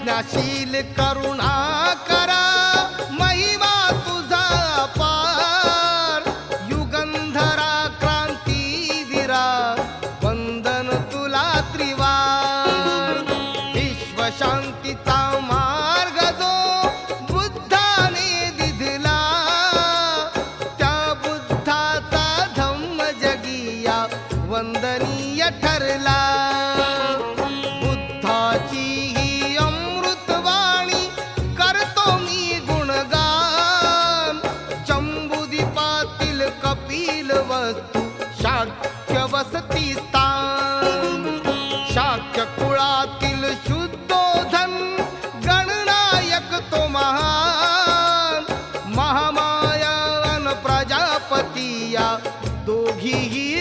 प्रज्ञाशील करुणा करा महिमा तुझा पार युगंधरा क्रांतीवीरा वंदन तुला त्रिवार विश्वशांतीचा मार्ग जो बुद्धाने दिधला त्या बुद्धाचा धम्म जगिया वंदनीय ठरला बुद्धाची ही अमृतवाणी करतो मी गुणगान जम्बूद्वीपातील कपिल वस्तू शाक्य वसती स्थान शाक्य कुळातील शुद्धोधन गणनायक तो महान महामाया अन प्रजापती या दोघीही